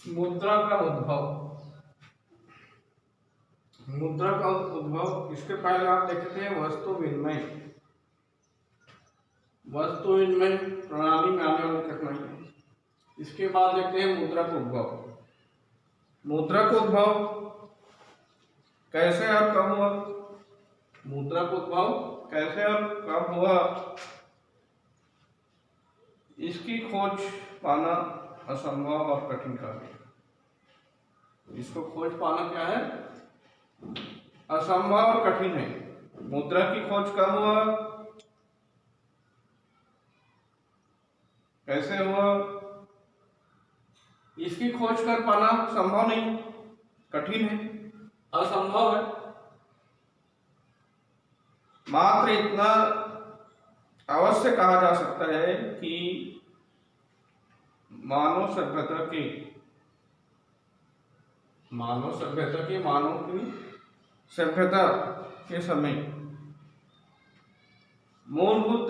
मुद्रा का उद्भव। मुद्रा का उद्भव, इसके पहले आप देखते हैं वस्तु विनिमय। वस्तु विनिमय प्रणाली में आने वाली कठिनाई। इसके बाद देखते हैं मुद्रा का उद्भव। मुद्रा का उद्भव कैसे और कब हुआ? मुद्रा का उद्भव कैसे और कब हुआ, इसकी खोज पाना असंभव और कठिन कार्य है। इसको खोज पाना क्या है? असंभव और कठिन है। मुद्रा की खोज कब हुआ, कैसे हुआ, इसकी खोज कर पाना संभव नहीं, कठिन है, असंभव है। मात्र इतना अवश्य कहा जा सकता है कि मानव सभ्यता की सभ्यता के समय मूलभूत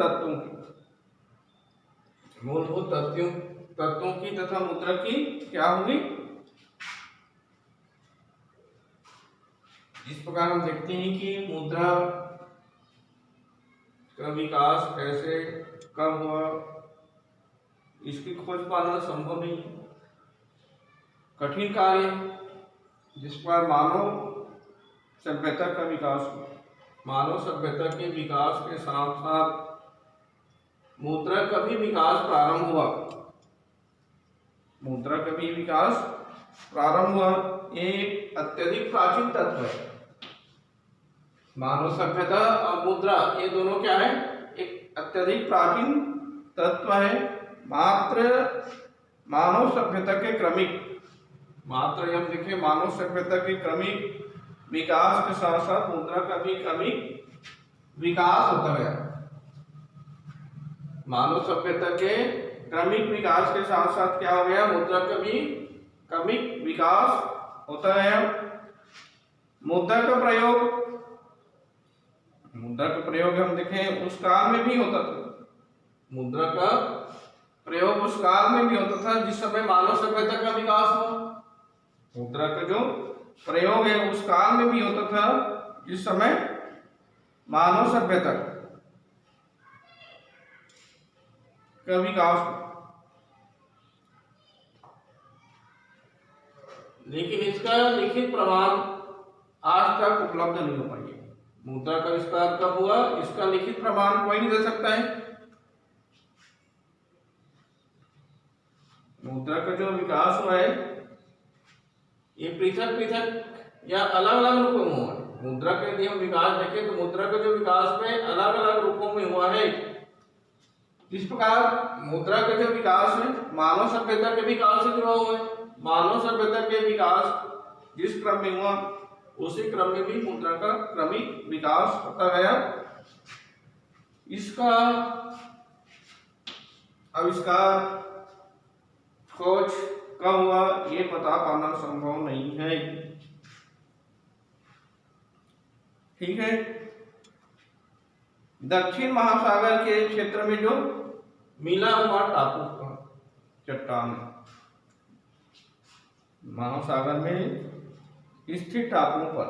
तत्वों की तथा मुद्रा की क्या होगी, इस प्रकार हम देखते हैं कि मुद्रा का विकास कैसे कब हुआ, इसकी खोज पाना संभव नहीं, कठिन कार्य, जिस पर मानव सभ्यता का विकास हुआ। मानव सभ्यता के विकास के साथ साथ मुद्रा का भी विकास प्रारंभ हुआ। मुद्रा का भी विकास प्रारंभ हुआ। एक अत्यधिक प्राचीन तत्व है। मानव सभ्यता और मुद्रा ये दोनों क्या है? एक अत्यधिक प्राचीन तत्व है। मात्र मानव सभ्यता के क्रमिक हम देखें मानव सभ्यता के क्रमिक विकास के साथ साथ मुद्रा का भी क्रमिक विकास होता गया। मानव सभ्यता के क्रमिक विकास के साथ साथ क्या हो गया? मुद्रा का भी क्रमिक विकास होता है। मुद्रा का प्रयोग हम देखें उस काल में भी होता था। मुद्रा का प्रयोग उस काल में भी होता था जिस समय मानव सभ्यता का विकास हुआ। मुद्रा का जो प्रयोग है उस काल में भी होता था जिस समय मानव सभ्यता का विकास हुआ। लेकिन इसका लिखित प्रमाण आज तक उपलब्ध नहीं हो पाई। मुद्रा का विस्तार कब हुआ, इसका लिखित प्रमाण कोई नहीं दे सकता है। मुद्रा का जो विकास हुआ है ये पृथक या अलग अलग रूपों में हुआ है। मुद्रा का यदि हम विकास देखें तो मुद्रा का जो विकास में अलग अलग रूपों में हुआ है। इस प्रकार मुद्रा का जो विकास है मानव सभ्यता के विकास से जुड़ा हुआ है। मानव सभ्यता के विकास जिस क्रम में हुआ उसी क्रम में भी मुद्रा का क्रमिक विकास होता गया। इसका आविष्कार, खोज कब हुआ ये पता पाना संभव नहीं है। ठीक है। दक्षिण महासागर के क्षेत्र में जो मिला हुआ टापू का चट्टान, महासागर में स्थित टापुओं पर,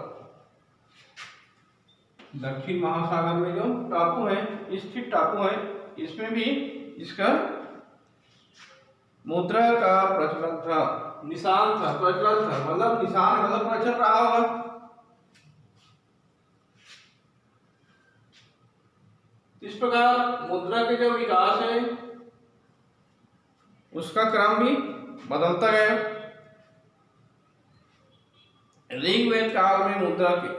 दक्षिण महासागर में जो टापू है, स्थित टापू है, इसमें भी इसका मुद्रा का प्रचलन था, निशान था, प्रचलन था, मतलब निशान मतलब प्रचलन रहा होगा। इस प्रकार मुद्रा के जो विकास है उसका क्रम भी बदलता गया। ऋग्वेद काल में मुद्रा के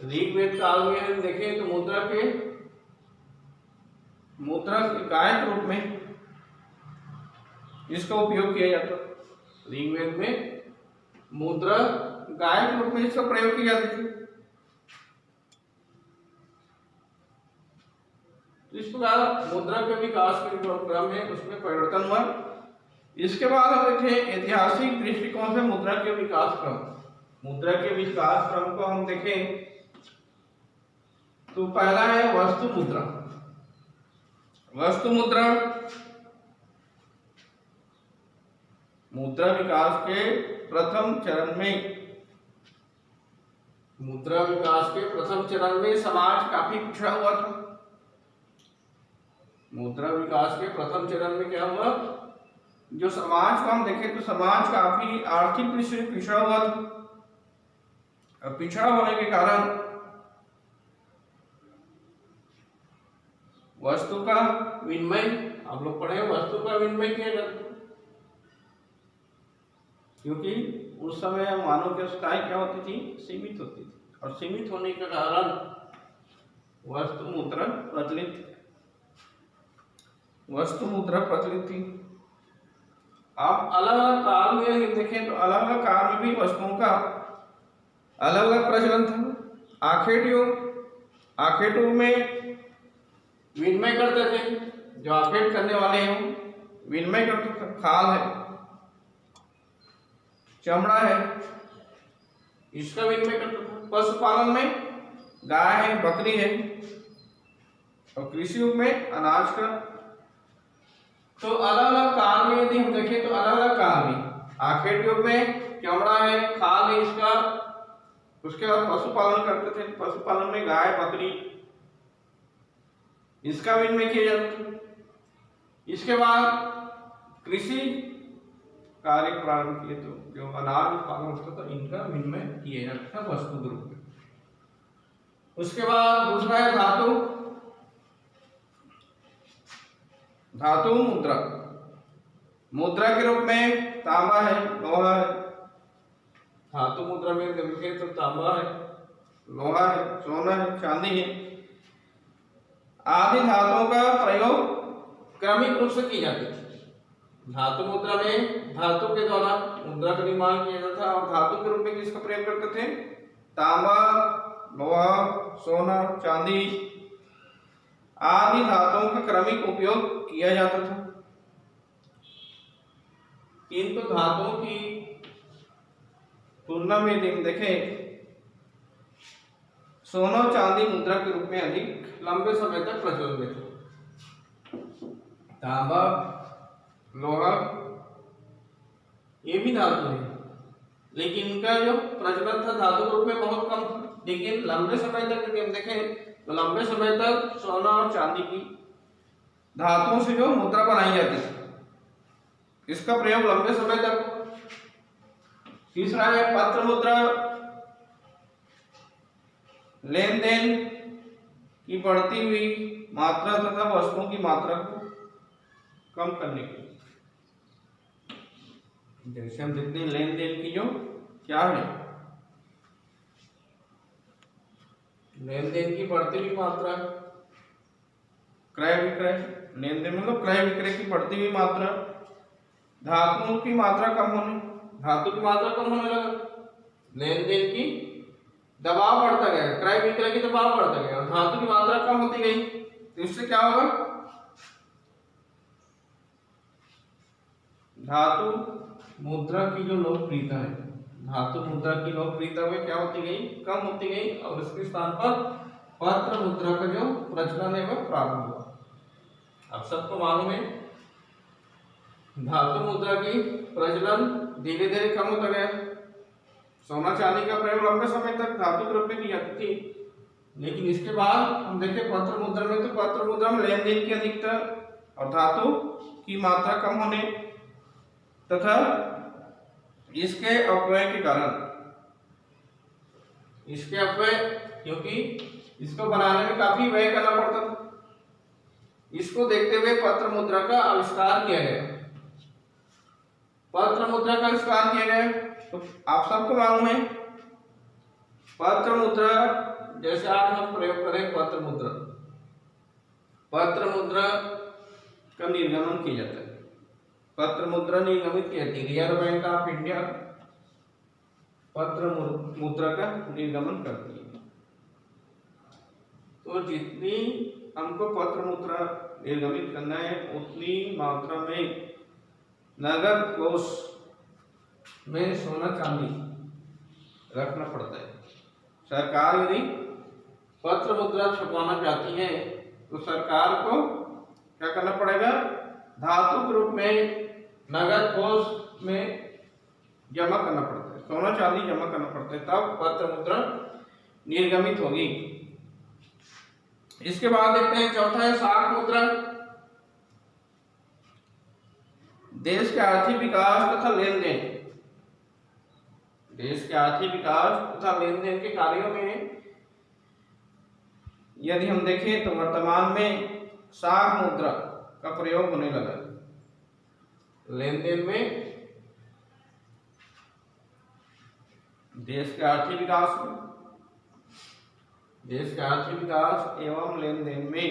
ऋग्वेद काल में हम देखें तो मुद्रा के गायक रूप में इसका उपयोग किया जाता। ऋग्वेद में मुद्रा गायक रूप में इसका प्रयोग किया जाती थी। इस प्रकार मुद्रा के विकास के जो क्रम है उसमें परिवर्तन हुआ। इसके बाद हम देखें ऐतिहासिक दृष्टिकोण से मुद्रा के विकास क्रम को हम देखें तो पहला है वस्तु मुद्रा। वस्तु मुद्रा मुद्रा विकास के प्रथम चरण में, मुद्रा विकास के प्रथम चरण में समाज काफी पिछड़ा हुआ था। मुद्रा विकास के प्रथम चरण में क्या हुआ, जो समाज को हम देखें तो समाज काफी आर्थिक दृष्टि से पिछड़ा हुआ था। अब पिछड़ा होने के कारण वस्तु का विनिमय, आप लोग पढ़े वस्तु का विनिमय किया जाता, क्योंकि उस समय मानव की अवस्थाएं क्या होती थी, सीमित होती थी, और सीमित होने के कारण वस्तु मुद्रा प्रचलित थी। आप अलग अलग काल में देखें तो अलग अलग काल में भी वस्तुओं का अलग अलग प्रचलन था। आखेट युग में विनिमय करते थे, जो आखेट करने वाले हैं विनिमय करते थे। खाल है, चमड़ा है, इसका विनिमय करते थे। पशुपालन में गाय है, बकरी है, और कृषि युग में अनाज का। तो अलग अलग काल में यदि हम देखें तो अलग अलग काल में आखेट युग में चमड़ा है, खाल है इसका। उसके बाद पशुपालन करते थे, पशुपालन में गाय बकरी, इसका विनिमय किया जाता था। इसके बाद कृषि कार्य प्रारंभ किए तो जो अनाज उत्पादन होता था इनका विनिमय किया जाता था वस्तु के रूप में। उसके बाद दूसरा है धातु मुद्रा। मुद्रा के रूप में तांबा है, लोहा है। धातु मुद्रा में देखें तो तांबा है, लोहा है, सोना है, चांदी है आदि धातुओं का प्रयोग क्रमिक रूप से की जाती थी। धातु मुद्रा में धातु के द्वारा मुद्रा का निर्माण किया जाता था, और धातु के रूप में किसका प्रयोग करते थे, तांबा, लोहा, सोना, चांदी आदि धातुओं का क्रमिक उपयोग किया जाता था। किंतु धातुओं की तुलना में यदि हम देखें, सोना और चांदी मुद्रा के रूप में अधिक लंबे समय तक प्रचलन में थे। तांबा, लोहा ये भी धातु है, लेकिन इनका जो प्रचलन था धातु के रूप में बहुत कम था। लेकिन लंबे समय तक यदि हम देखें तो लंबे समय तक सोना और चांदी की धातुओं से जो मुद्रा बनाई जाती थी, इसका प्रयोग लंबे समय तक। तीसरा है पत्र मुद्रा। लेन देन की बढ़ती हुई मात्रा तथा वस्तुओं की मात्रा को कम करने के लिए, जैसे हम देखते हैं लेन देन की जो क्या है, लेन देन की बढ़ती हुई मात्रा, क्रय विक्रय, लेन देन मतलब क्रय विक्रय की बढ़ती हुई मात्रा, धातुओं की मात्रा कम होने, धातु की मात्रा कम होने लगा, लेन देन की दबाव बढ़ता गया, क्रय विक्रय की दबाव बढ़ता गया, और धातु की मात्रा कम होती गई। तो इससे क्या होगा, धातु मुद्रा की जो लोकप्रियता है, धातु मुद्रा की लोकप्रियता में क्या होती गई, कम होती गई, और इसके स्थान पर पत्र मुद्रा का जो प्रचलन है वह प्रारंभ हुआ। अब सबको मालूम है धातु मुद्रा की प्रचलन धीरे धीरे कम होता गया। सोना चांदी का प्रयोग लंबे समय तक धातु के रूप में की जाती थी, लेकिन इसके बाद हम देखें पत्र मुद्रा में, तो पत्र मुद्रा में लेन देन की अधिकता और धातु की मात्रा कम होने तथा इसके अपव्यय के कारण, इसके अपव्यय क्योंकि इसको बनाने में काफी व्यय करना पड़ता था, इसको देखते हुए पत्र मुद्रा का आविष्कार किया गया। पत्र मुद्रा का आविष्कार किया गया तो आप सबको मालूम है पत्र मुद्रा, जैसे आज हम प्रयोग करें पत्र मुद्रा, पत्र मुद्रा का निर्गमन किया जाता है। पत्र मुद्रा निर्गमित की जाती है, रिजर्व बैंक ऑफ इंडिया पत्र मुद्रा का निर्गमन करती है। तो जितनी हमको पत्र मुद्रा निर्गमित करना है उतनी मात्रा में नगद कोष में सोना चांदी रखना पड़ता है। सरकार यदि पत्र मुद्रा छपवाना चाहती है तो सरकार को क्या करना पड़ेगा, धातु के रूप में नगद कोष उसमें जमा करना पड़ता है, सोना चांदी जमा करना पड़ता है, तब पत्र मुद्रा निर्गमित होगी। इसके बाद देखते हैं चौथा है साख मुद्रा। देश के आर्थिक विकास तथा लेन देन, देश के आर्थिक विकास तथा लेन देन के कार्यों में यदि हम देखें तो वर्तमान में साख मुद्रा का प्रयोग होने लगा है। लेन देन में, देश के आर्थिक विकास में, देश के आर्थिक विकास एवं लेन देन में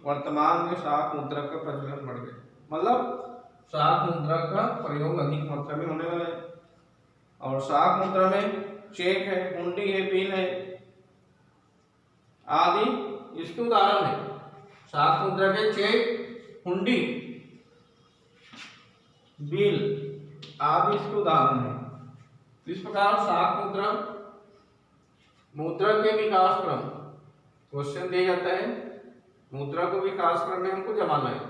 वर्तमान में साख मुद्रा का प्रचलन बढ़ गया, मतलब साख मुद्रा का प्रयोग अधिक मात्रा में होने लगा है। और साख मुद्रा में चेक है, हुंडी है, बिल है आदि इसके उदाहरण है। साख मुद्रा के चेक, हुंडी, बिल आदि इसके उदाहरण है। इस प्रकार साख मुद्रा, मुद्रा के विकास क्रम, क्वेश्चन दिया जाता है मुद्रा को विकास करने हमको जमाना है।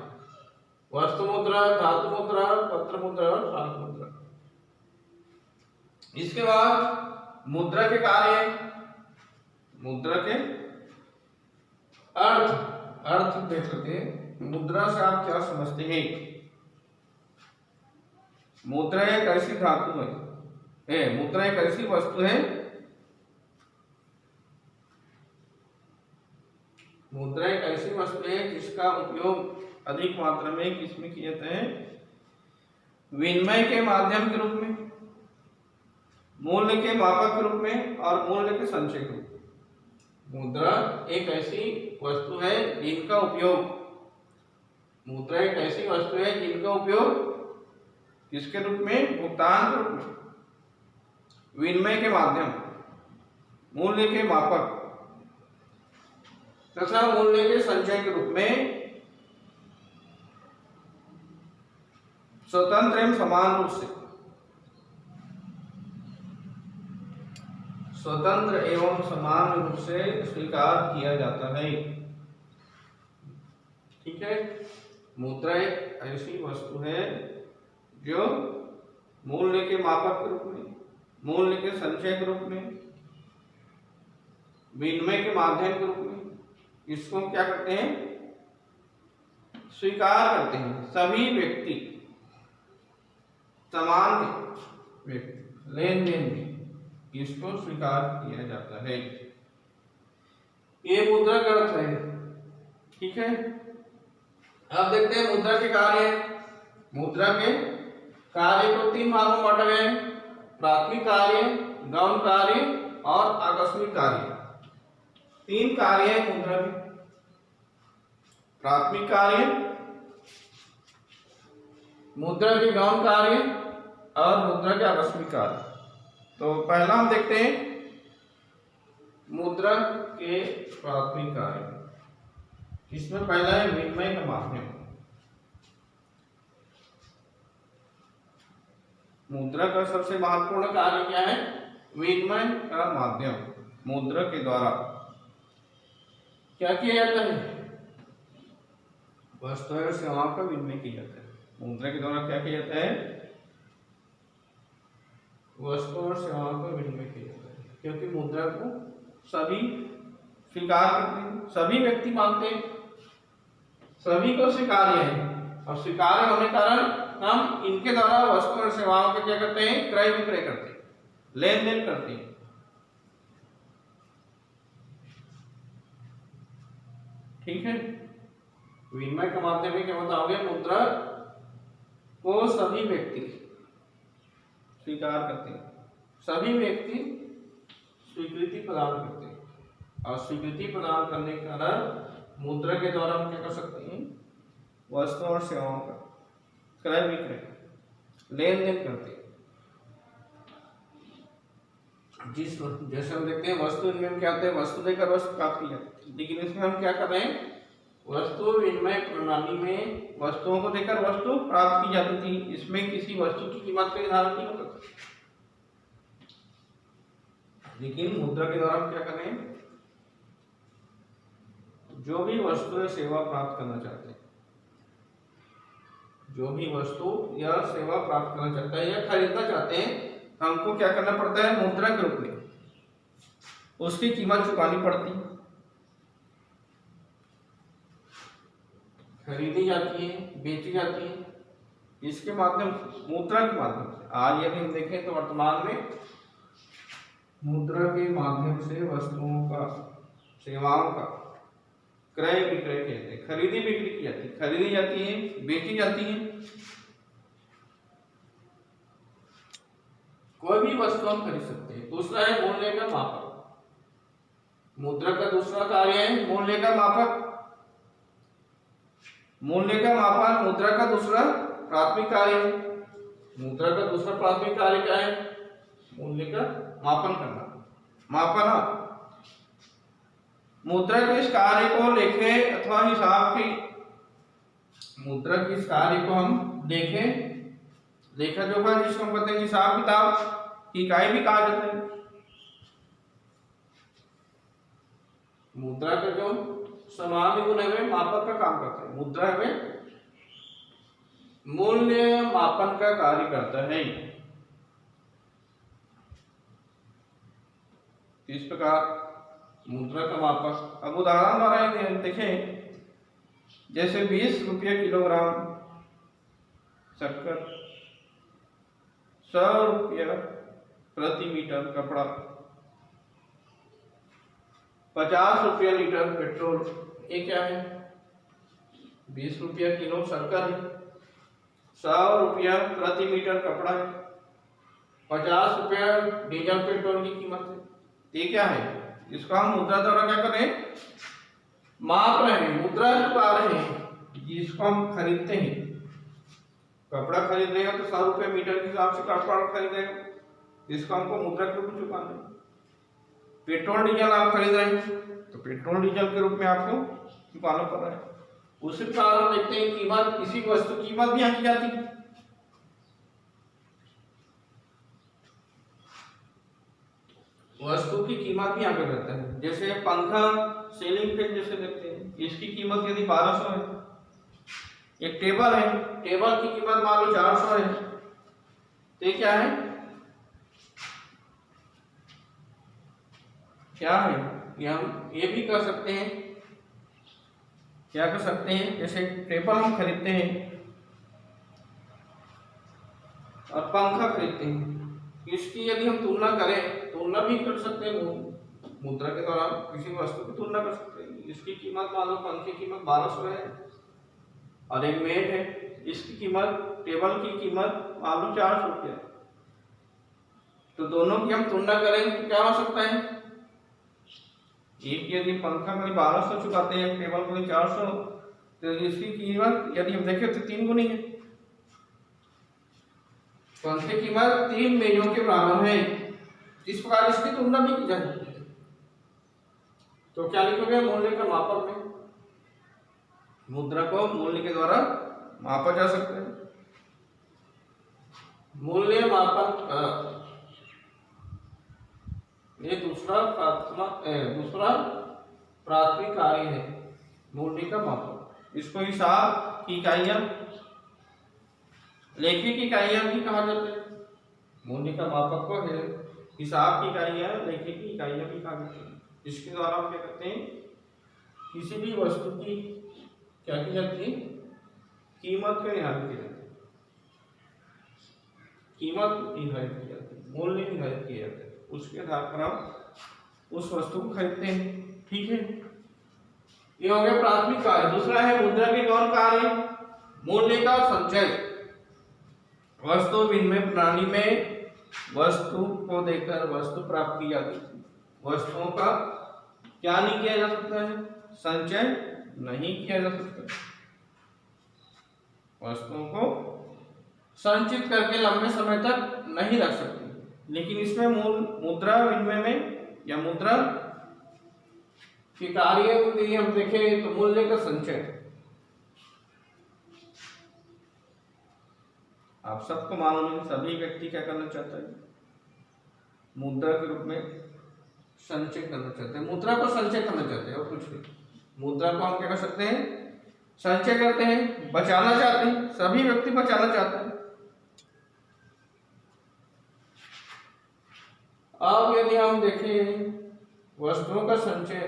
वस्तु मुद्रा, धातु मुद्रा, पत्र मुद्रा और साख मुद्रा। इसके बाद मुद्रा के कार्य, मुद्रा के अर्थ देख सकते हैं। मुद्रा से आप क्या समझते हैं? मुद्रा एक ऐसी धातु है, मुद्रा एक ऐसी वस्तु है, मुद्रा एक ऐसी वस्तु है जिसका उपयोग अधिक मात्रा में किसमें किया जाता है? विनिमय के माध्यम के रूप में, मूल्य के मापक के रूप में और मूल्य के संचय के रूप में। मुद्रा एक ऐसी वस्तु है जिनका उपयोग, मुद्रा एक ऐसी वस्तु है जिनका उपयोग किसके रूप में? भुगतान के रूप में, विनिमय के माध्यम, मूल्य के मापक तथा मूल्य के संचय के रूप में स्वतंत्र एवं समान रूप से, स्वतंत्र एवं समान रूप से स्वीकार किया जाता है। ठीक है, मुद्रा एक ऐसी वस्तु है जो मूल्य के मापक के रूप में, मूल्य के संचय के रूप में, विनिमय के माध्यम के रूप में इसको क्या करते हैं? स्वीकार करते हैं। सभी व्यक्ति, सामान्य व्यक्ति लेन देन में इसको स्वीकार किया जाता है। ये मुद्रा का अर्थ है। ठीक है, अब देखते हैं मुद्रा के कार्य। मुद्रा के कार्य को 3 भागों में बांटा गया है: प्राथमिक कार्य, गौण कार्य और आकस्मिक कार्य। 3 कार्य है मुद्रा के: प्राथमिक कार्य, मुद्रा के गौण कार्य और मुद्रा के आकस्मिक कार्य। तो पहला हम देखते हैं मुद्रा के प्राथमिक कार्य। इसमें पहला है विनिमय का माध्यम। मुद्रा का सबसे महत्वपूर्ण कार्य क्या है? विनिमय का माध्यम। मुद्रा के द्वारा क्या किया जाता है? वस्तु और सेवाओं का विनिमय किया जाता है। मुद्रा के द्वारा क्या किया जाता है? वस्तु और सेवाओं का विनिमय किया जाता है, क्योंकि मुद्रा को सभी स्वीकार करते हैं, सभी व्यक्ति मानते हैं, सभी को स्वीकार्य है। और स्वीकार्य होने कारण हम इनके द्वारा वस्तु और सेवाओं का क्या करते हैं? क्रय विक्रय करते हैं, लेन देन करते हैं। ठीक है, विनिमय का माध्यम में क्या बताओगे? मुद्रा को सभी व्यक्ति स्वीकार करते हैं, सभी व्यक्ति स्वीकृति प्रदान करते हैं, और स्वीकृति प्रदान करने के कारण मुद्रा के द्वारा हम क्या कर सकते हैं? वस्तु और सेवाओं का क्रय विक्रय, लेन देन करते हैं। जैसे हम देखते हैं वस्तु विनिमय क्या होता है? वस्तु देकर वस्तु प्राप्त की जाती है, लेकिन इसमें हम क्या कर रहे हैं? वस्तु विनिमय प्रणाली में वस्तुओं को देकर वस्तु प्राप्त की जाती थी। इसमें किसी वस्तु की कीमत का निर्धारण नहीं होता था, लेकिन मुद्रा के द्वारा हम क्या कर रहे हैं? जो भी वस्तु या सेवा प्राप्त करना चाहते हैं, जो भी वस्तु या सेवा प्राप्त करना चाहता है या खरीदना चाहते हैं, हमको क्या करना पड़ता है? मुद्रा के रूप में उसकी कीमत चुकानी पड़ती है, खरीदी जाती है, बेची जाती है, इसके माध्यम मुद्रा के माध्यम से। आज यदि हम देखें तो वर्तमान में मुद्रा के माध्यम से वस्तुओं का, सेवाओं का क्रय विक्रय कहते हैं, खरीदी बिक्री की जाती है, खरीदी जाती है, बेची जाती है। कोई भी वस्तु हम खरीद सकते हैं। दूसरा है मूल्य का मापक। मुद्रा का दूसरा कार्य है मूल्य का मापक। मूल्य का मापन मुद्रा का दूसरा प्राथमिक कार्य है। मुद्रा का दूसरा प्राथमिक कार्य क्या है? मूल्य का मापन करना, मापना। मुद्रा के इस कार्य को लेखे अथवा हिसाब की, मुद्रा के इस कार्य को हम देखें, लेखा जोखा जिसको हम कहते हैं, हिसाब किताब की इकाई भी कहा जाता है। मुद्रा का जो सामान्य गुण है मापक का काम करता है। मुद्रा में मूल्य मापन का कार्य करता है। इस प्रकार मुद्रा का मापक। अब उदाहरण द्वारा देखें, जैसे 20 रुपये किलोग्राम शक्कर, 100 रुपया प्रति मीटर कपड़ा, 50 रुपया लीटर पेट्रोल। ये क्या है? 20 रुपया किलो शक्कर है, 100 रुपया प्रति मीटर कपड़ा है, 50 रुपया डीजल पेट्रोल की कीमत है। ये क्या है? इसको हम मुद्रा द्वारा क्या कर रहे हैं? माप रहे हैं, मुद्रा चुका रहे हैं। जिसको हम खरीदते हैं, कपड़ा खरीद रहे हैं तो 100 रुपये मीटर के हिसाब से कपड़ा खरीद रहे हैं, जिसको हमको मुद्रा के रूप में चुकाना है। पेट्रोल डीजल आप खरीद रहे हैं तो पेट्रोल डीजल के रूप में आपको चुकाना पड़ रहा है। उसी प्रकार हम देखते हैं कीमत, किसी वस्तु की कीमत भी आंकी जाती है। वस्तु की कीमत भी आंका जाता है। जैसे पंखा, सीलिंग फैन जैसे देखते हैं, इसकी कीमत यदि 1200 है। एक टेबल है, टेबल की कीमत मान लो 400 है, तो ये क्या है? क्या है? ये हम ये भी कर सकते हैं, क्या कर सकते हैं? जैसे टेबल हम खरीदते हैं और पंखा खरीदते हैं, इसकी यदि हम तुलना करें, तुलना भी कर सकते हैं मुद्रा के द्वारा, किसी वस्तु की तुलना कर सकते हैं। इसकी कीमत मान लो पंखे की कीमत 1200 है और एक मेट है, इसकी कीमत, टेबल की कीमत मान लो 400 रुपया। तो दोनों की हम तुलना करें तो क्या हो सकता है? एक यदि पंखा में 1200 चुकाते हैं, टेबल को 400, तो इसकी कीमत यदि हम देखें तो 3 गुनी है। पंखे की कीमत 3 मेजों के बराबर है। इस प्रकार इसकी तुलना भी की जा सकती है। तो क्या लिखोगे? मूल्य का मापक में मुद्रा को मूल्य के द्वारा मापा जा सकता है। मूल्य मापन का ये दूसरा प्राथमिक कार्य है, मूल्य का मापक। इसको हिसाब की इकाइयां, लेखी की इकाइयां भी कहा जाता है। मूल्य का मापक को है हिसाब की इकाइयां, लेखी की इकाइयां भी कहा जाता है। इसके द्वारा हम क्या करते हैं? किसी भी वस्तु की क्या की जाती है? कीमत का निर्धारण किया जाता है। कीमत निर्धारित की जाती है, मूल्य निर्धारित किया जाता है, उसके आधार पर हम उस वस्तु को खरीदते हैं। ठीक है, ये हो गया प्राथमिक कार्य। दूसरा है मुद्रा के गौण कार्य, मूल्य का संचय। वस्तु विनिमय प्रणाली में वस्तु को देकर वस्तु प्राप्त की जाती है। वस्तुओं का क्या नहीं किया जा सकता है? संचय नहीं किया जा सकता। वस्तुओं को संचित करके लंबे समय तक नहीं रख सकते। लेकिन इसमें मुद्रा विनिमय में या मुद्रा के कार्य यदि हम देखें तो मूल्य का संचय। आप सबको मालूम है, सभी व्यक्ति क्या करना चाहता है? मुद्रा के रूप में संचय करना चाहते हैं, मुद्रा को संचय करना चाहते हैं और कुछ नहीं। मुद्रा को हम क्या कर सकते हैं? संचय करते हैं, बचाना चाहते हैं, सभी व्यक्ति बचाना चाहते हैं। अब यदि हम देखें वस्तुओं का संचय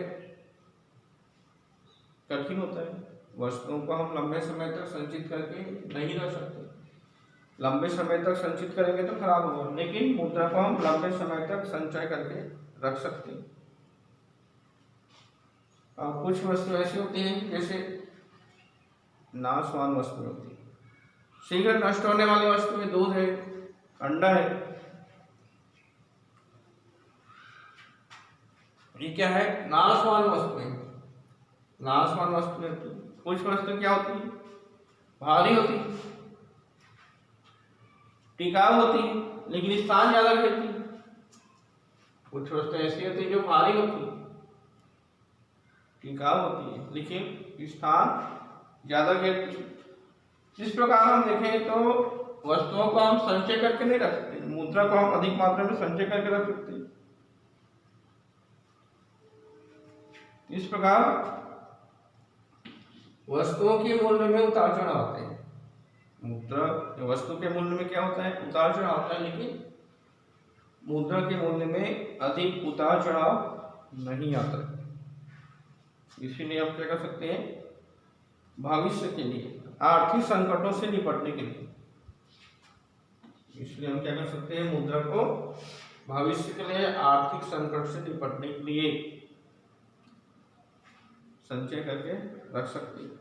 कठिन होता है, वस्तुओं को हम लंबे समय तक संचित करके नहीं रख सकते। लंबे समय तक संचित करेंगे तो खराब होगा, लेकिन मुद्रा को हम लंबे समय तक संचय करके रख सकते हैं। कुछ वस्तु ऐसी होती हैं जैसे नाशवान वस्तु होती है, शीघ्र नष्ट होने वाली वस्तु में दूध है, अंडा है, ये क्या है? नाशवान वस्तुएं। नाशवान वस्तुएं। कुछ वस्तु क्या होती है? भारी होती है, टिकाऊ होती है, लेकिन स्थान ज्यादा घेरती है। कुछ वस्तु ऐसी होती है जो भारी होती है, टिकाऊ होती है, लेकिन स्थान ज्यादा घेरती है। इस प्रकार हम देखें तो वस्तुओं को हम संचय करके नहीं रख सकते, मुद्रा को हम अधिक मात्रा में संचय करके रख सकते हैं। इस प्रकार वस्तुओं के मूल्य में उतार चढ़ाव होते हैं। मुद्रा वस्तु के मूल्य में क्या होता है? उतार चढ़ाव होता है, लेकिन मुद्रा के मूल्य में अधिक उतार चढ़ाव नहीं आता। इसीलिए आप क्या कर सकते हैं? भविष्य के लिए आर्थिक संकटों से निपटने के लिए, इसलिए हम क्या कर सकते हैं? मुद्रा को भविष्य के लिए आर्थिक संकट से निपटने के लिए संचय करके रख सकते हैं।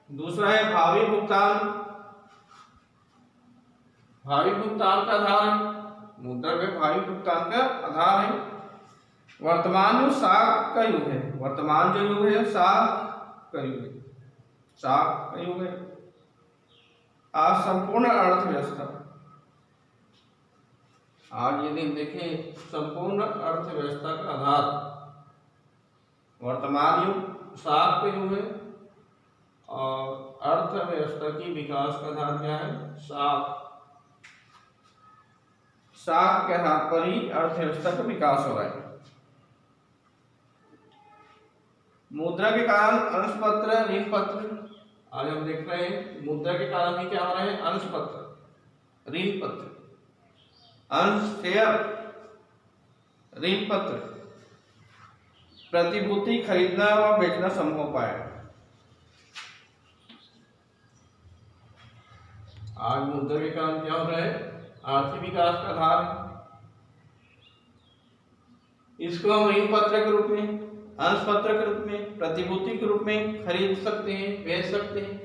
दूसरा है भावी भुगतान। भावी भुगतान का आधार है, मुद्रा में भावी भुगतान का आधार है वर्तमान जो साख का युग है। वर्तमान जो युग है साख का युग है, साख का युग है। आज संपूर्ण अर्थव्यवस्था, आज यदि देखें संपूर्ण अर्थव्यवस्था का आधार वर्तमान युग साख का युग है, और अर्थव्यवस्था की विकास का आधार क्या है? साख। साख के आधार पर ही अर्थव्यवस्था का विकास हो रहा है। मुद्रा के कारण अंश पत्र, ऋण पत्र, आज हम देख रहे हैं मुद्रा के कारण ही क्या हो रहा है? अंश पत्र, ऋण पत्र, अंश शेयर, ऋण पत्र, प्रतिभूति खरीदना व बेचना संभव हो पाया। आज मुद्रा के कारण क्या हो रहा है? आर्थिक विकास का आधार है। इसको हम ऋण पत्र के रूप में, अंश पत्र के रूप में, प्रतिभूति के रूप में खरीद सकते हैं, बेच सकते हैं।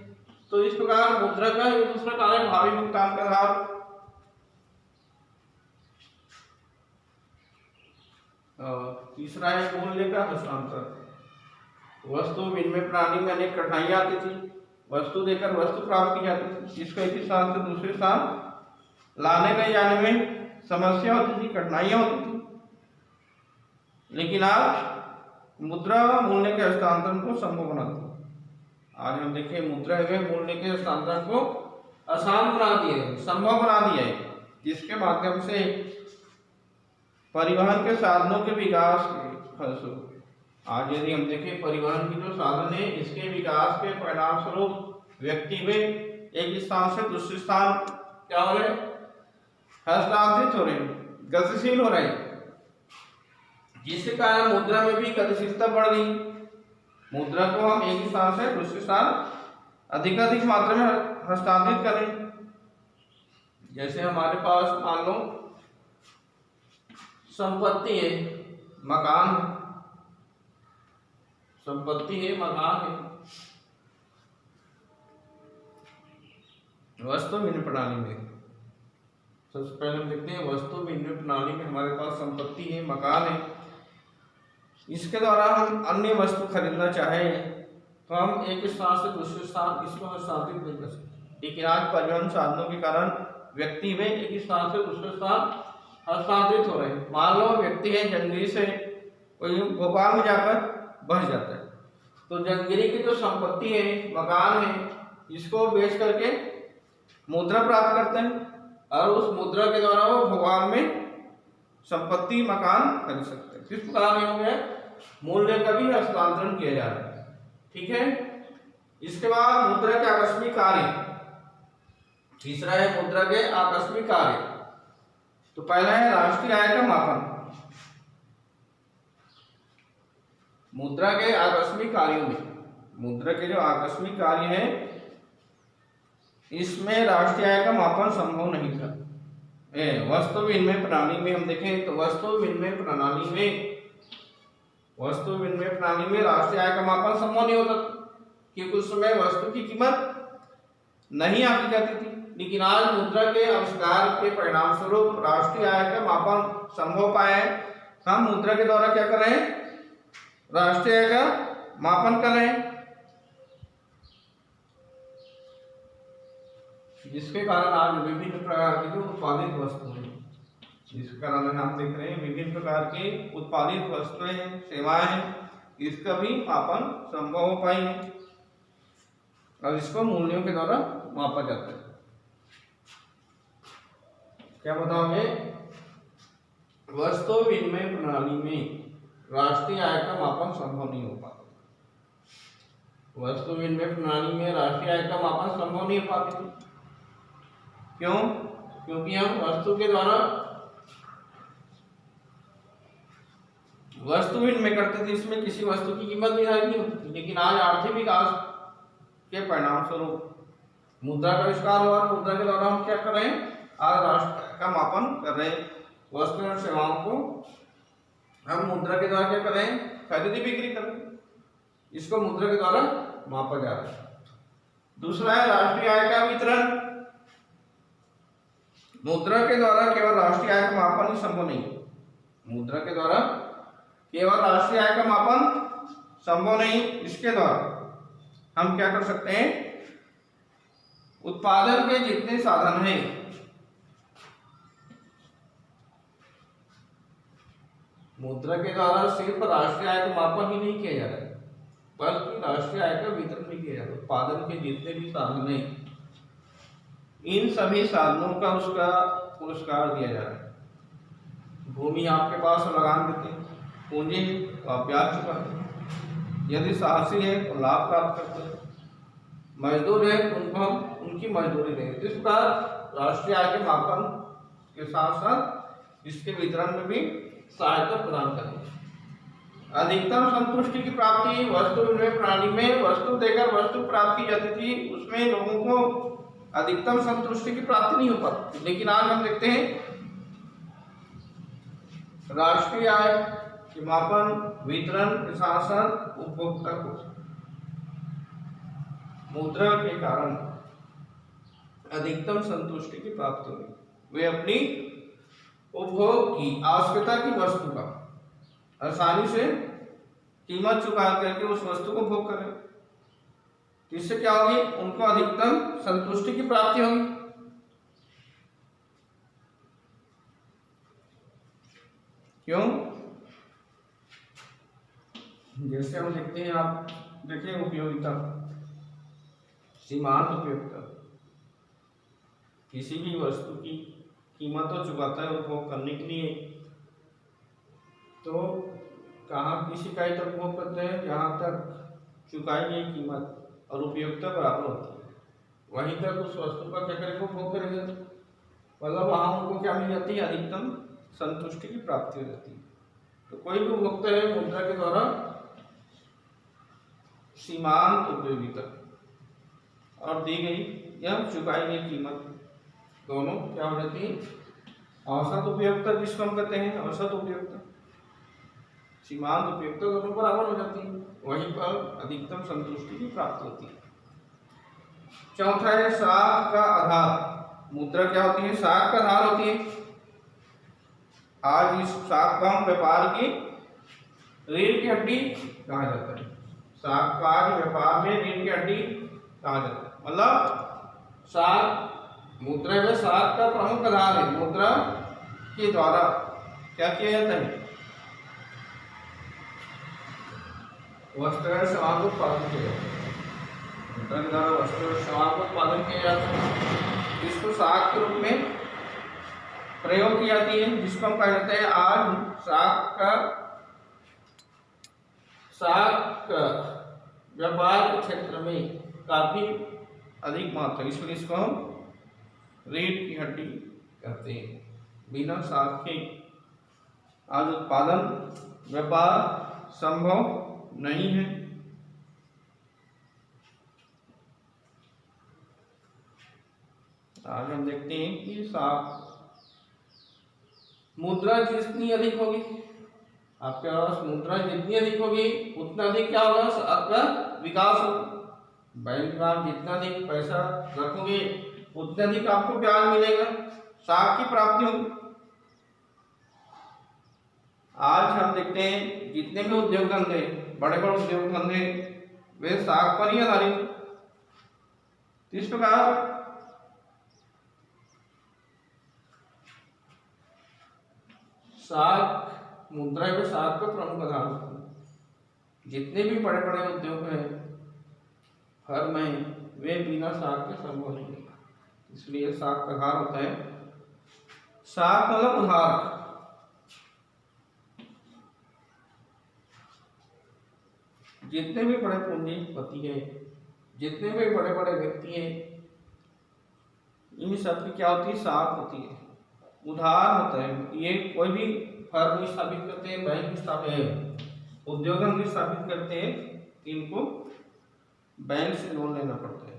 तो इस प्रकार मुद्रा का एक दूसरा कार्य भावी भुगतान का आधार। तीसरा है मूल्य का हस्तांतरण। वस्तु विनिमय प्रणाली में अनेक कठिनाइयां आती थी, वस्तु देकर वस्तु प्राप्त की जाती थी, इसको एक स्थान से दूसरे स्थान लाने ले जाने में समस्या होती थी, कठिनाइयां होती थी। लेकिन आज मुद्रा मूल्य के हस्तांतरण को संभव बनाती है। आज हम देखें मुद्रा एवं मूल्य के हस्तांतरण को आसान बना दिया है, संभव बना दिया है, जिसके माध्यम से परिवहन के साधनों के विकास के फलस्वरूप, आज यदि हम देखें परिवहन की जो साधन है, इसके विकास के परिणाम स्वरूप व्यक्ति में एक स्थान से दूसरे स्थान क्या हो रहे? हस्तांतरित हो रहे, गतिशील हो रहे, जिसके कारण मुद्रा में भी गतिशीलता बढ़ गई। मुद्रा को हम एक स्थान से दूसरे स्थान अधिक मात्रा में हस्तांतरित करें। जैसे हमारे पास मान लो संपत्ति है, मकान है, संपत्ति है, मकान है। वस्तु विनिमय प्रणाली में सबसे पहले हम देखते हैं वस्तु विनिमय प्रणाली में हमारे पास संपत्ति है, मकान है। इसके द्वारा हम अन्य वस्तु खरीदना चाहें तो हम एक स्थान से दूसरे स्थान इसको हस्तांतरित नहीं कर सकते। लेकिन आज परिवहन साधनों के कारण व्यक्ति में एक स्थान से दूसरे स्थान हस्तांतरित हो रहे हैं। मान लो व्यक्ति है जंगीरी से कोई भोपाल में जाकर बस जाता है, तो जंगीरी की जो संपत्ति है, मकान है, इसको बेच करके मुद्रा प्राप्त करते हैं और उस मुद्रा के द्वारा वो भोपाल में संपत्ति, मकान खरीद सकते हैं। किस प्रकार में हो गया? मूल्य का भी हस्तांतरण किया जा रहा है। ठीक है। इसके बाद मुद्रा के आकस्मिक कार्य, तीसरा है मुद्रा के आकस्मिक कार्य। तो पहला है राष्ट्रीय आय का मापन। मुद्रा के आकस्मिक कार्यों में, मुद्रा के जो आकस्मिक कार्य है इसमें राष्ट्रीय आय का मापन संभव नहीं था। वस्तु विनिमय प्रणाली में हम देखें तो वस्तु विनिमय प्रणाली में राष्ट्रीय आय का मापन संभव नहीं होता, क्योंकि उस समय वस्तु की कीमत नहीं आंकी जाती थी। लेकिन आज मुद्रा के आविष्कार के परिणाम स्वरूप राष्ट्रीय आय का मापन संभव पाया है। हम मुद्रा के द्वारा क्या कर रहे हैं, राष्ट्रीय आय का मापन कर रहे हैं, जिसके कारण आज विभिन्न प्रकार की जो उत्पादित वस्तुएं, जिसके कारण हम देख रहे हैं विभिन्न प्रकार की उत्पादित वस्तुएं हैं, सेवाएं हैं, इसका भी मापन संभव हो पाई है और इसको मूल्यों के द्वारा मापा जाता है। क्या बताओगे, वस्तु विनिमय प्रणाली में राष्ट्रीय आय का मापन संभव नहीं हो पाता। वस्तु विनिमय प्रणाली में राष्ट्रीय आय का मापन संभव नहीं हो पाती थी। क्यों? क्योंकि हम वस्तु के द्वारा वस्तु विनिमय करते थे, इसमें किसी वस्तु की कीमत निर्धारित नहीं होती थी। लेकिन आज आर्थिक विकास के परिणाम स्वरूप मुद्रा का आविष्कार हुआ, मुद्रा के द्वारा हम क्या कर रहे हैं, आज राष्ट्र का मापन कर रहे हैं। वस्तु और सेवाओं को हम मुद्रा के द्वारा क्या कर रहे हैं, खरीदी बिक्री कर रहे हैं, इसको मुद्रा के द्वारा मापा जा रहा है। दूसरा है राष्ट्रीय आय का वितरण। मुद्रा के द्वारा केवल राष्ट्रीय आय का मापन ही संभव नहीं है। मुद्रा के द्वारा केवल राष्ट्रीय आय का मापन संभव नहीं, इसके द्वारा हम क्या कर सकते हैं, उत्पादन के जितने साधन हैं, मुद्रा के द्वारा सिर्फ राष्ट्रीय आय का मापन ही नहीं किया जा रहा है, बल्कि राष्ट्रीय आय का वितरण भी किया जा रहा है। उत्पादन के जितने भी साधन हैं, इन सभी साधनों का उसका पुरस्कार दिया जा रहा है। भूमि आपके पास लगान देते हैं, पूंजी है तो आप ब्याज चुकाते हैं, यदि साहसी है तो लाभ प्राप्त करते हैं, मजदूर है तो उनको हम उनकी मजदूरी देंगे। इस प्रकार राष्ट्रीय आय के मापन के साथ साथ इसके वितरण में भी सहायता प्रदान करेंगे। अधिकतम संतुष्टि की प्राप्ति, वस्तु विनिमय प्रणाली में वस्तु देकर वस्तु प्राप्त की जाती थी, उसमें लोगों को अधिकतम संतुष्टि की प्राप्ति नहीं हो पाती। लेकिन आज हम देखते हैं राष्ट्रीय आय के मापन, वितरण के साथ साथ उपभोक्ता को मुद्रा के कारण अधिकतम संतुष्टि की प्राप्ति हुई। वे अपनी उपभोग की आवश्यकता की वस्तु का आसानी से कीमत चुका करके उस वस्तु को भोग करें। इससे क्या होगी, उनको अधिकतम संतुष्टि की प्राप्ति होगी। क्यों? जैसे हम देखते हैं, आप देखें उपयोगिता, सीमांत उपयोगिता, किसी भी वस्तु की कीमत तो चुकाता है उपभोग करने के लिए, तो कहाँ किसी का ही तक उपभोग करते हैं जहाँ तक चुकाई गई कीमत और उपयोगिता बराबर होती है, वहीं तक उस वस्तु का क्या करेंगे, उपभोग करेंगे। मतलब वहाँ उनको क्या मिल जाती है, अधिकतम संतुष्टि की प्राप्ति हो जाती है। तो कोई भी उपभोक्ता है मुद्रा के द्वारा सीमांत उपयोगिता और दी गई या चुकाई गई कीमत दोनों क्या हो जाती है, औसत उपयोगिता जिसको हम कहते हैं, औसत उपयोगिता, सीमांत उपयोगिता दोनों बराबर हो जाती है, वहीं पर अधिकतम संतुष्टि की प्राप्ति होती है। चौथा है साख का आधार। मुद्रा क्या होती है, साख का आधार होती है। आज इस साख को हम व्यापार की रीढ़ की हड्डी कहा जाता है। साख को आज व्यापार में रीढ़ की हड्डी कहा जाता है। मतलब साख, मुद्रा में साख का प्रमुख आधार है। मुद्रा के द्वारा क्या किया जाता है, वस्त्र और सेवाओं को उत्पादन किया जाता है। मुद्रा के द्वारा वस्त्र और सेवाओं को उत्पादन किया जाता है, इसको साख के रूप में प्रयोग की जाती है, जिसको हम कहा जाता है आज साख व्यापार के क्षेत्र में काफी अधिक मात्रा, इसलिए इसको हम रीढ़ की हड्डी कहते हैं। बिना साख के आज उत्पादन व्यापार संभव नहीं है। आज हम देखते हैं कि साख मुद्रा जितनी अधिक होगी, आपके पास मुद्रा जितनी अधिक होगी उतना अधिक क्या होगा, आपका विकास होगा। बैंक में आप जितना अधिक पैसा रखोगे उतना अधिक आपको ब्याज मिलेगा, साख की प्राप्ति होगी। आज हम देखते हैं जितने भी उद्योग धंधे, बड़े बड़े उद्योग धंधे, वे साख पर ही आधारित। इस प्रकार साख मुद्रा में साख का प्रमुख आधार होता है। जितने भी बड़े बड़े उद्योग हैं, फर्म है, वे बिना साख के संभव नहीं है, इसलिए साख का आधार होता है। साख मतलब उधार। जितने भी बड़े पूंजीपति है, जितने भी बड़े बड़े व्यक्ति हैं, इन सब की क्या होती है, साख होती है, उधार होता है। ये कोई भी फर्म स्थापित करते हैं, बैंक स्थापित, उद्योग भी स्थापित करते हैं, इनको बैंक से लोन लेना पड़ता है।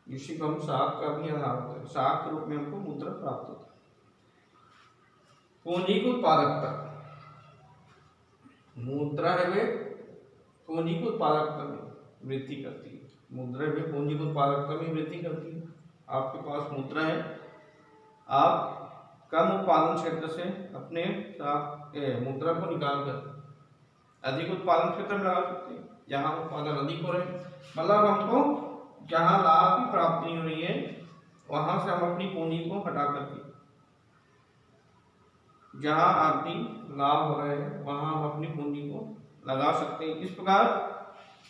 इसी को हम साख का भी आधार होता है। साख के रूप में हमको मुद्रा प्राप्त होता है। पूंजी की उत्पादकता, मुद्रा है वे पूंजी की उत्पादकता में वृद्धि करती है। मुद्रा भी पूंजी की उत्पादकता में वृद्धि करती है। आपके पास मुद्रा है, आप कम उत्पादन क्षेत्र से अपने मुद्रा को निकाल कर अधिक उत्पादन क्षेत्र में लगा सकते हैं, जहाँ उत्पादन अधिक हो रहे हैं। मतलब हमको जहाँ लाभ की प्राप्ति हो रही है वहां से हम अपनी पूंजी को हटा करके जहाँ आपकी लाभ हो रहा है वहां हम अपनी पूंजी को लगा सकते हैं। इस प्रकार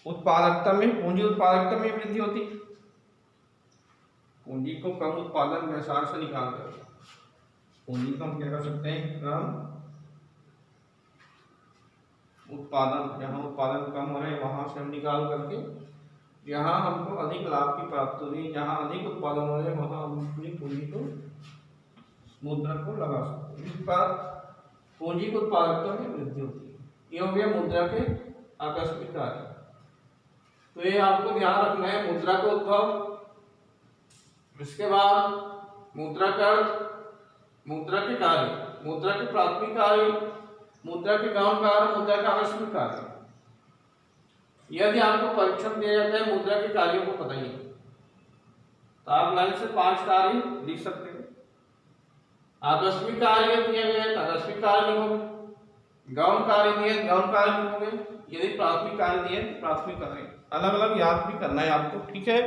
उत्पादकता में, पूंजी उत्पादकता में वृद्धि होती है। पूंजी को कम उत्पादन व्यवसाय से निकाल कर पूंजी को हम क्या कर सकते हैं, कम उत्पादन, जहाँ उत्पादन कम हो रहे हैं वहां से हम निकाल करके जहाँ हमको अधिक लाभ की प्राप्ति हो रही है, जहाँ अधिक उत्पादन हो रहे हैं वहां हम अपनी पूंजी को, मुद्रा को लगा सकते हैं। इस बार पूंजी की उत्पादकता में वृद्धि होती है। ये हो गया मुद्रा के आकस्मिक कार्य। तो ये आपको ध्यान रखना है, मुद्रा का उद्भव, इसके बाद मुद्रा का अर्थ, मुद्रा के कार्य, मुद्रा के प्राथमिक कार्य, मुद्रा के गौण कार्य, मुद्रा का आकस्मिक कार्य। यदि आपको परीक्षण दिया जाता है मुद्रा के कार्यों को बताइए, तो आप लाइन से 5 कार्य लिख सकते हैं। आकस्मिक कार्य दिया गया है, आकस्मिक कार्य लिखोगे। गौण कार्य दिए, गौण कार्य लिखोगे। यदि प्राथमिक कार्य दिए, प्राथमिक कार्य। अलग अलग याद भी करना है आपको, ठीक है।